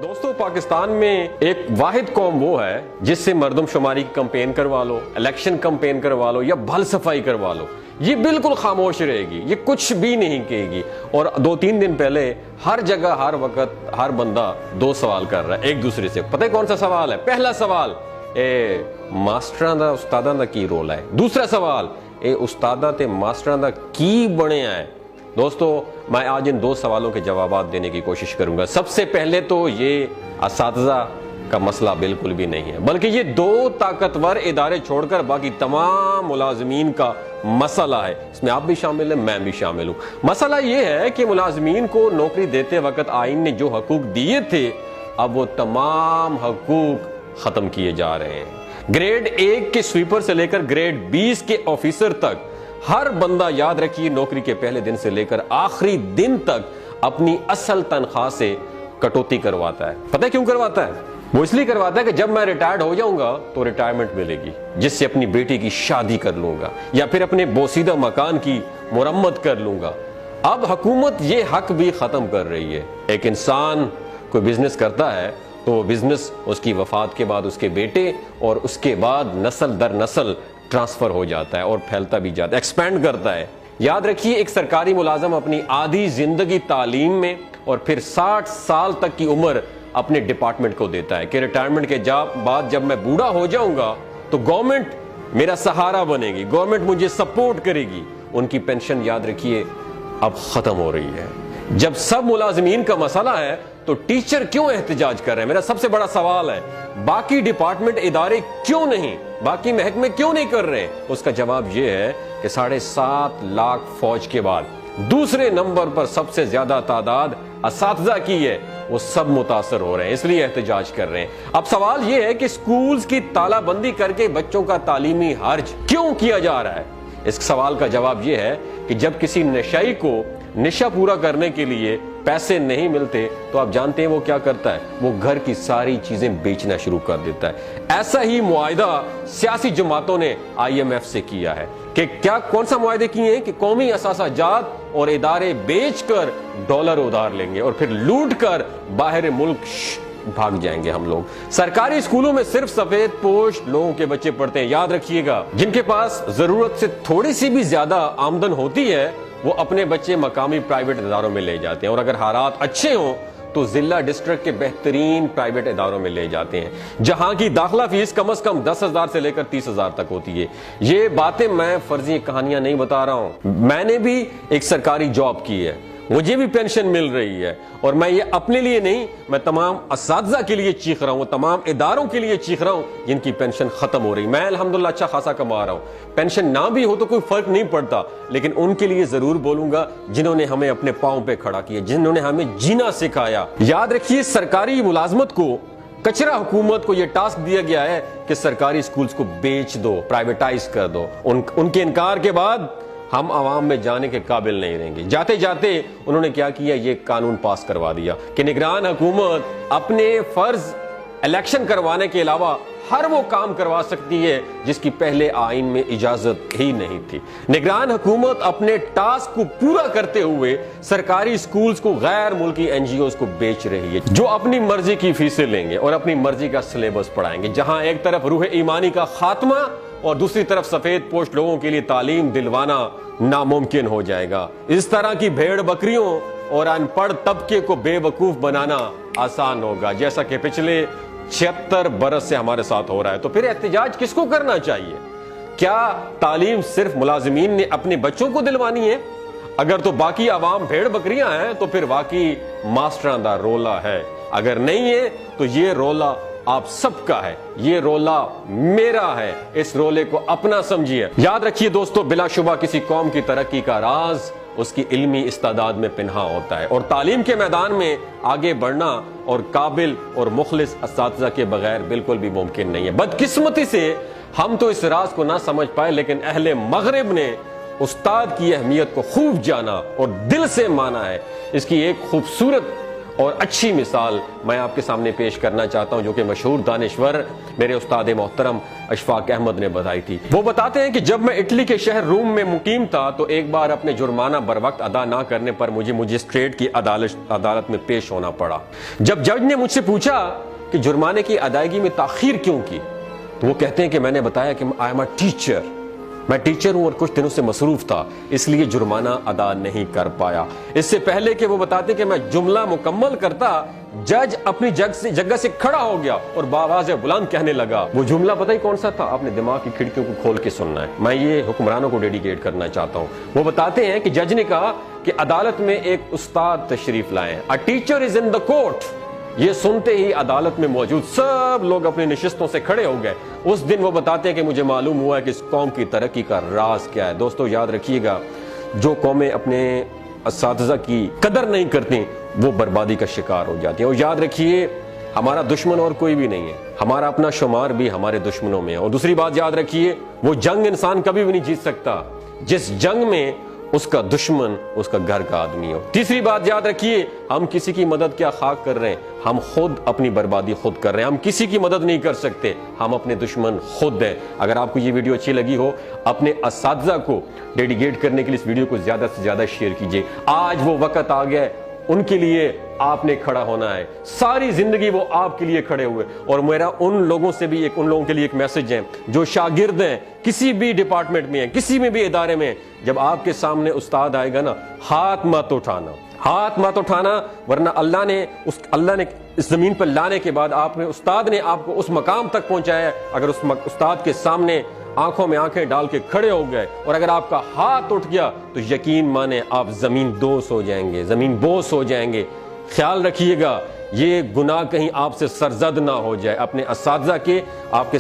دوستو پاکستان میں ایک واحد قوم وہ ہے جس سے مردم شماری کی کمپین کروا لو، الیکشن کمپین کروا لو یا بھل صفائی کروا لو، یہ بالکل خاموش رہے گی، یہ کچھ بھی نہیں کہے گی۔ اور 2-3 دن پہلے ہر جگہ ہر وقت ہر بندہ 2 سوال کر رہا ہے ایک دوسرے سے۔ پتہ ہے کون سا سوال ہے؟ پہلا سوال ماسٹراں دا استاداں دا کی رول ہے۔ دوسرا سوال استاداں تے ماسٹراں دا کی بنیا ہے۔ دوستو میں آج ان 2 سوالوں کے جوابات دینے کی کوشش کروں گا۔ سب سے پہلے تو یہ اساتذہ کا مسئلہ بالکل بھی نہیں ہے، بلکہ یہ 2 طاقتور ادارے چھوڑ کر باقی تمام ملازمین کا مسئلہ ہے۔ اس میں آپ بھی شامل ہیں، میں بھی شامل ہوں۔ مسئلہ یہ ہے کہ ملازمین کو نوکری دیتے وقت آئین نے جو حقوق دیے تھے، اب وہ تمام حقوق ختم کیے جا رہے ہیں۔ گریڈ 1 کے سویپر سے لے کر گریڈ 20 کے آفیسر تک ہر بندہ، یاد رکھیے، نوکری کے پہلے دن سے لے کر آخری دن تک اپنی اصل تنخواہ سے کٹوتی کرواتا ہے۔ پتہ ہے کیوں کرواتا ہے؟ وہ اس لیے کرواتا ہے کہ جب میں ریٹائرڈ ہو جاؤں گا تو ریٹائرمنٹ ملے گی، جس سے اپنی بیٹی کی شادی کر لوں گا یا پھر اپنے بوسیدہ مکان کی مرمت کر لوں گا۔ اب حکومت یہ حق بھی ختم کر رہی ہے۔ ایک انسان کوئی بزنس کرتا ہے تو وہ بزنس اس کی وفات کے بعد اس کے بیٹے اور اس کے بعد نسل در نسل ٹرانسفر ہو جاتا ہے اور پھیلتا بھی جاتا ہے، ایکسپینڈ کرتا ہے۔ یاد رکھیے، ایک سرکاری ملازم اپنی آدھی زندگی تعلیم میں اور پھر 60 سال تک کی عمر اپنے ڈپارٹمنٹ کو دیتا ہے کہ ریٹائرمنٹ کے بعد جب میں بوڑھا ہو جاؤں گا تو گورنمنٹ میرا سہارا بنے گی، گورنمنٹ مجھے سپورٹ کرے گی۔ ان کی پینشن، یاد رکھیے، اب ختم ہو رہی ہے۔ جب سب ملازمین کا مسئلہ ہے تو ٹیچر کیوں احتجاج کر رہے ہیں؟ میرا سب سے بڑا سوال ہے، باقی ڈپارٹمنٹ ادارے کیوں نہیں، باقی محکمے کیوں نہیں کر رہے؟ اس کا جواب یہ ہے کہ 7.5 لاکھ فوج کے بعد دوسرے نمبر پر سب سے زیادہ تعداد اساتذہ کی ہے، وہ سب متاثر ہو رہے ہیں، اس لیے احتجاج کر رہے ہیں۔ اب سوال یہ ہے کہ سکولز کی تالا بندی کر کے بچوں کا تعلیمی حرج کیوں کیا جا رہا ہے؟ اس سوال کا جواب یہ ہے کہ جب کسی نشئی کو نشہ پورا کرنے کے لیے پیسے نہیں ملتے تو آپ جانتے ہیں وہ کیا کرتا ہے؟ وہ گھر کی ساری چیزیں بیچنا شروع کر دیتا ہے۔ ایسا ہی معاہدہ سیاسی جماعتوں نے IMF سے کیا ہے کہ کون سا معاہدے کیے ہیں کہ قومی اثاثہ جات اور ادارے بیچ کر ڈالر ادھار لیں گے اور پھر لوٹ کر باہر ملک بھاگ جائیں گے ہم لوگ۔ سرکاری اسکولوں میں صرف سفید پوش لوگوں کے بچے پڑھتے ہیں، یاد رکھیے گا۔ جن کے پاس ضرورت سے تھوڑی سی بھی زیادہ آمدن ہوتی ہے وہ اپنے بچے مقامی پرائیویٹ اداروں میں لے جاتے ہیں، اور اگر حالات اچھے ہوں تو ضلع ڈسٹرکٹ کے بہترین پرائیویٹ اداروں میں لے جاتے ہیں، جہاں کی داخلہ فیس کم از کم 10,000 سے لے کر 30,000 تک ہوتی ہے۔ یہ باتیں میں فرضی کہانیاں نہیں بتا رہا ہوں، میں نے بھی ایک سرکاری جاب کی ہے، مجھے بھی پینشن مل رہی ہے، اور میں یہ اپنے لیے نہیں، میں تمام اساتذہ کے لیے چیخ رہا ہوں، تمام اداروں کے لیے چیخ رہا ہوں جن کی پینشن ختم ہو رہی۔ میں الحمدللہ اچھا خاصا کما رہا ہوں، پینشن نہ بھی ہو تو کوئی فرق نہیں پڑتا، لیکن ان کے لیے ضرور بولوں گا جنہوں نے ہمیں اپنے پاؤں پہ کھڑا کیا، جنہوں نے ہمیں جینا سکھایا۔ یاد رکھیے، سرکاری ملازمت کو، کچرا حکومت کو یہ ٹاسک دیا گیا ہے کہ سرکاری سکولز کو بیچ دو، پرائیویٹائز کر دو۔ ان کے انکار کے بعد ہم عوام میں جانے کے قابل نہیں رہیں گے۔ جاتے جاتے انہوں نے کیا کیا؟ یہ قانون پاس کروا دیا کہ نگران حکومت اپنے فرض الیکشن کروانے کے علاوہ ہر وہ کام کروا سکتی ہے جس کی پہلے آئین میں اجازت ہی نہیں تھی۔ نگران حکومت اپنے ٹاسک کو پورا کرتے ہوئے سرکاری سکولز کو غیر ملکی NGOs کو بیچ رہی ہے، جو اپنی مرضی کی فیسیں لیں گے اور اپنی مرضی کا سلیبس پڑھائیں گے، جہاں ایک طرف روح ایمانی کا خاتمہ اور دوسری طرف سفید پوش لوگوں کے لیے تعلیم دلوانا ناممکن ہو جائے گا۔ اس طرح کی بھیڑ بکریوں اور ان پڑھ طبقے کو بے وقوف بنانا آسان ہوگا، جیسا کہ پچھلے 76 برس سے ہمارے ساتھ ہو رہا ہے۔ تو پھر احتجاج کس کو کرنا چاہیے؟ کیا تعلیم صرف ملازمین نے اپنے بچوں کو دلوانی ہے؟ اگر تو باقی عوام بھیڑ بکریاں ہیں تو پھر واقعی ماسٹراں دا رولا ہے، اگر نہیں ہے تو یہ رولا آپ سب کا ہے، یہ رولا میرا ہے، اس رولے کو اپنا سمجھیے۔ یاد رکھیے دوستو، بلا شبہ کسی قوم کی ترقی کا راز اس کی علمی استعداد میں پنہاں ہوتا ہے، اور تعلیم کے میدان میں آگے بڑھنا اور قابل اور مخلص اساتذہ کے بغیر بالکل بھی ممکن نہیں ہے۔ بدقسمتی سے ہم تو اس راز کو نہ سمجھ پائے، لیکن اہل مغرب نے استاد کی اہمیت کو خوب جانا اور دل سے مانا ہے۔ اس کی ایک خوبصورت اور اچھی مثال میں آپ کے سامنے پیش کرنا چاہتا ہوں جو کہ مشہور دانشور میرے استاد محترم اشفاق احمد نے بتائی تھی۔ وہ بتاتے ہیں کہ جب میں اٹلی کے شہر روم میں مقیم تھا تو ایک بار اپنے جرمانہ بر وقت ادا نہ کرنے پر مجھے مجسٹریٹ کی عدالت میں پیش ہونا پڑا۔ جب جج نے مجھ سے پوچھا کہ جرمانے کی ادائیگی میں تاخیر کیوں کی تو وہ کہتے ہیں کہ میں نے بتایا کہ آئی ایم اے ٹیچر، میں ٹیچر ہوں اور کچھ دنوں سے مصروف تھا اس لیے جرمانہ ادا نہیں کر پایا۔ اس سے پہلے کہ وہ بتاتے کہ میں جملہ مکمل کرتا جج اپنی جگہ سے کھڑا ہو گیا اور بآواز بلند کہنے لگا۔ وہ جملہ پتہ ہی کون سا تھا؟ آپ نے دماغ کی کھڑکیوں کو کھول کے سننا ہے، میں یہ حکمرانوں کو ڈیڈیکیٹ کرنا چاہتا ہوں۔ وہ بتاتے ہیں کہ جج نے کہا کہ عدالت میں ایک استاد تشریف لائیں، a teacher is in the court. یہ سنتے ہی عدالت میں موجود سب لوگ اپنی نشستوں سے کھڑے ہو گئے۔ اس دن وہ بتاتے ہیں کہ مجھے معلوم ہوا ہے کہ اس قوم کی ترقی کا راز کیا ہے۔ دوستو یاد رکھیے گا، جو قومیں اپنے اساتذہ کی قدر نہیں کرتی وہ بربادی کا شکار ہو جاتی ہیں۔ اور یاد رکھیے ہمارا دشمن اور کوئی بھی نہیں ہے، ہمارا اپنا شمار بھی ہمارے دشمنوں میں ہے۔ اور دوسری بات یاد رکھیے، وہ جنگ انسان کبھی بھی نہیں جیت سکتا جس جنگ میں اس کا دشمن اس کا گھر کا آدمی ہو۔ تیسری بات یاد رکھیے، ہم کسی کی مدد کیا خاک کر رہے ہیں، ہم خود اپنی بربادی خود کر رہے ہیں۔ ہم کسی کی مدد نہیں کر سکتے، ہم اپنے دشمن خود ہیں۔ اگر آپ کو یہ ویڈیو اچھی لگی ہو، اپنے اساتذہ کو ڈیڈیکیٹ کرنے کے لیے اس ویڈیو کو زیادہ سے زیادہ شیئر کیجیے۔ آج وہ وقت آ گیا ہے، ان کے لیے آپ نے کھڑا ہونا ہے۔ ساری زندگی وہ آپ کے لیے کھڑے ہوئے۔ اور میرا ان لوگوں کے لیے ایک میسج ہے جو شاگرد ہیں، کسی بھی ڈپارٹمنٹ میں ہیں، کسی میں بھی ادارے میں، جب آپ کے سامنے استاد آئے گا نا، ہاتھ مت اٹھانا، ورنہ اللہ نے اس زمین پر لانے کے بعد استاد نے آپ کو اس مقام تک پہنچایا ہے۔ اگر اس استاد کے سامنے آنکھوں میں آنکھیں ڈال کے کھڑے ہو گئے اور اگر آپ کا ہاتھ اٹھ گیا تو یقین مانے آپ زمین دوز ہو جائیں گے، زمین بوس ہو جائیں گے۔ خیال رکھیے گا یہ گناہ کہیں آپ سے سرزد نہ ہو جائے۔ اپنے اساتذہ کے آپ کے